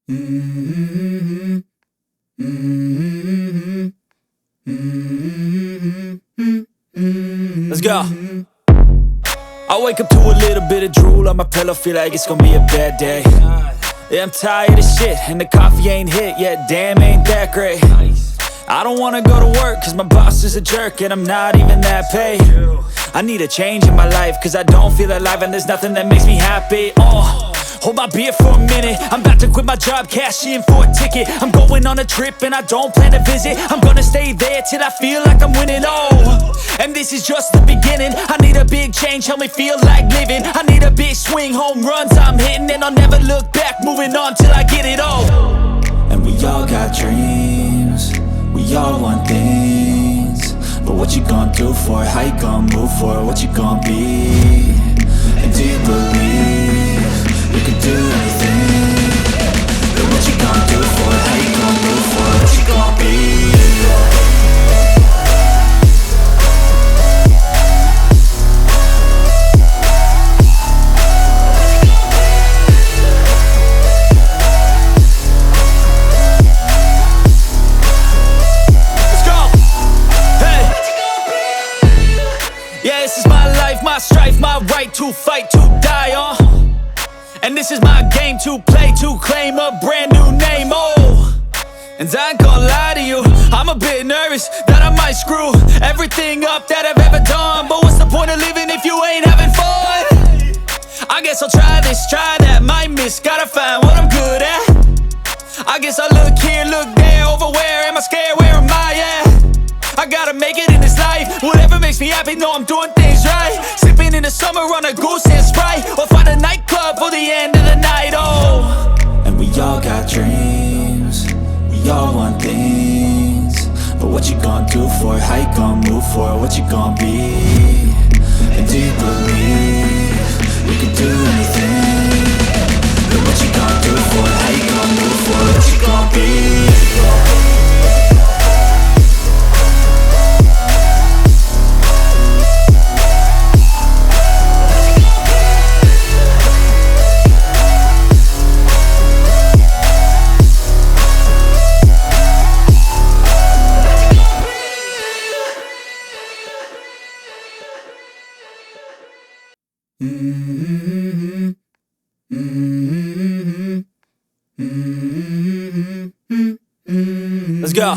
Mm-hmm. Mm-hmm. Mm-hmm. Let's go. I wake up to a little bit of drool on my pillow, feel like it's gonna be a bad day. Yeah, I'm tired of shit, and the coffee ain't hit yet, damn, ain't that great. I don't wanna go to work, cause my boss is a jerk, and I'm not even that paid. I need a change in my life, cause I don't feel alive, and there's nothing that makes me happy. Hold my beer for a minute, I'm about to quit my job, cash in for a ticket. I'm going on a trip and I don't plan to visit. I'm gonna stay there till I feel like I'm winning, and this is just the beginning. I need a big change, help me feel like living. I need a big swing, home runs I'm hitting, and I'll never look back, moving on till I get it all. And we all got dreams, we all want things, but what you gonna do for it? How you gonna move for it? What you gonna be? And do you believe you can do anything? But what you gonna do for it? How you gonna move for it? What you gonna be? This is my life, my strife, my right to fight, to die on. And this is my game to play, to claim a brand new name, And I ain't gonna lie to you, I'm a bit nervous that I might screw everything up that I've ever done. But what's the point of living if you ain't having fun? I guess I'll try this, try that, might miss, gotta find what I'm good at. I guess I look here, look there, over where am I scared, where am I at? I gotta make it in this life, whatever makes me happy, know I'm doing things right. Sipping in the summer on a goose and Sprite, or find a nightclub for the end of the night, And we all got dreams, we all want things, but what you gonna do for it? How you gonna move for it? What you gonna be? And do you believe you can do anything? But what you gonna do for it? How you gonna move for it? What you gonna be? Mm-hmm. Mm-hmm. Mm-hmm. Let's go.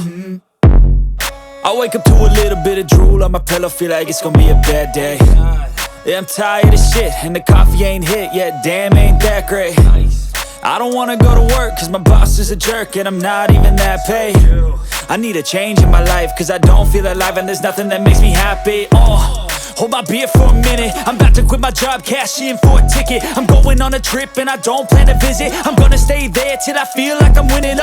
I wake up to a little bit of drool on my pillow, feel like it's gonna be a bad day. Yeah, I'm tired of shit, and the coffee ain't hit yet, damn, ain't that great. I don't wanna go to work, cause my boss is a jerk, and I'm not even that paid. I need a change in my life, cause I don't feel alive, and there's nothing that makes me happy. Hold my beer for a minute, I'm about to quit my job, cash in for a ticket. I'm going on a trip and I don't plan to visit. I'm gonna stay there till I feel like I'm winning,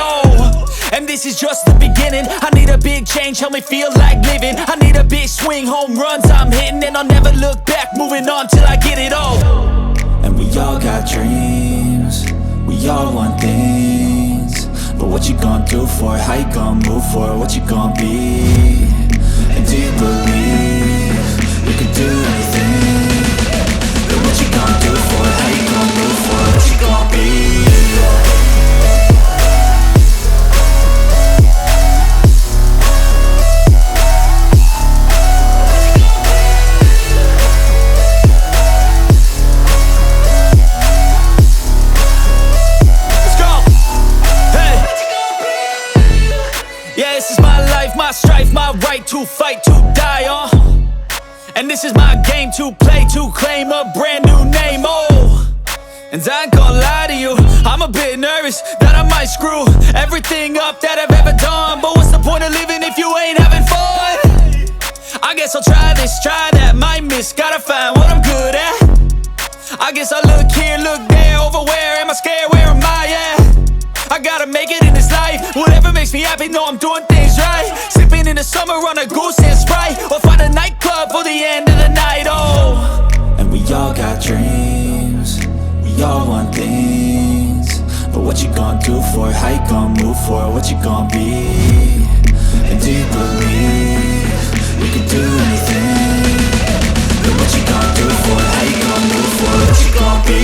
and this is just the beginning. I need a big change, help me feel like living. I need a big swing, home runs I'm hitting, and I'll never look back, moving on till I get it all. And we all got dreams, we all want things, but what you gonna do for it? How you gonna move for it? What you gonna be? And do you believe you can do anything? But what you gonna do for it? How you gonna move for it? What you gonna be? Let's go. Hey. Yeah, this is my life, my strife, my right to fight, to die on. And this is my game to play, to claim a brand new name, And I ain't gonna lie to you, I'm a bit nervous that I might screw everything up that I've ever done. But what's the point of living if you ain't having fun? I guess I'll try this, try that, might miss, gotta find what I'm good at. I guess I look here, look there, over where am I scared, where am I at? I gotta make it in this life, whatever makes me happy, know I'm doing things right. Sipping in the summer on a goose and Sprite, or find a nightclub for the end of the night, And we all got dreams, we all want things, but what you gonna do for it? How you gonna move for it? What you gonna be? And do you believe you can do anything? But what you gonna do for it? How you gonna move for it? What you gonna be?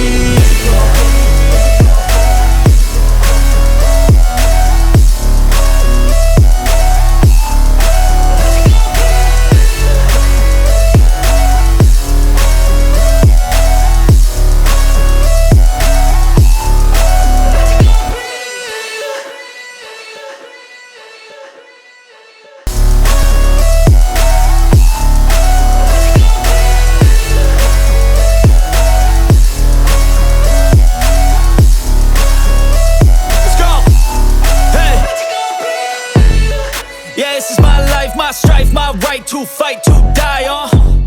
my strife, my right to fight, to die on.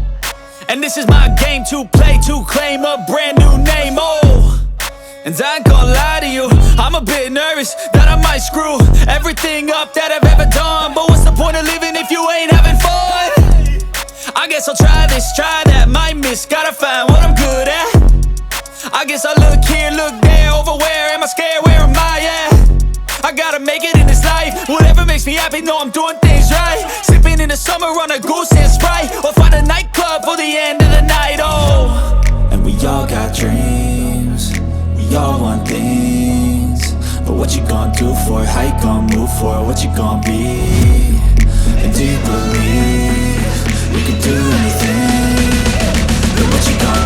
And this is my game to play, to claim a brand new name, oh. And I ain't gonna lie to you, I'm a bit nervous that I might screw everything up that I've ever done. But what's the point of living if you ain't having fun? I guess I'll try this, try that, might miss, gotta find what I'm good at. I guess I look here, look there, over where am I scared, where am I at? I gotta make it in this life, whatever makes me happy, know I'm doing things right. Sipping in the summer on a goose and Sprite, or find a nightclub for the end of the night, oh. And we all got dreams, we all want things, but what you gonna do for it, how you gonna move for it, what you gonna be? And do you believe you can do anything? But what you gonna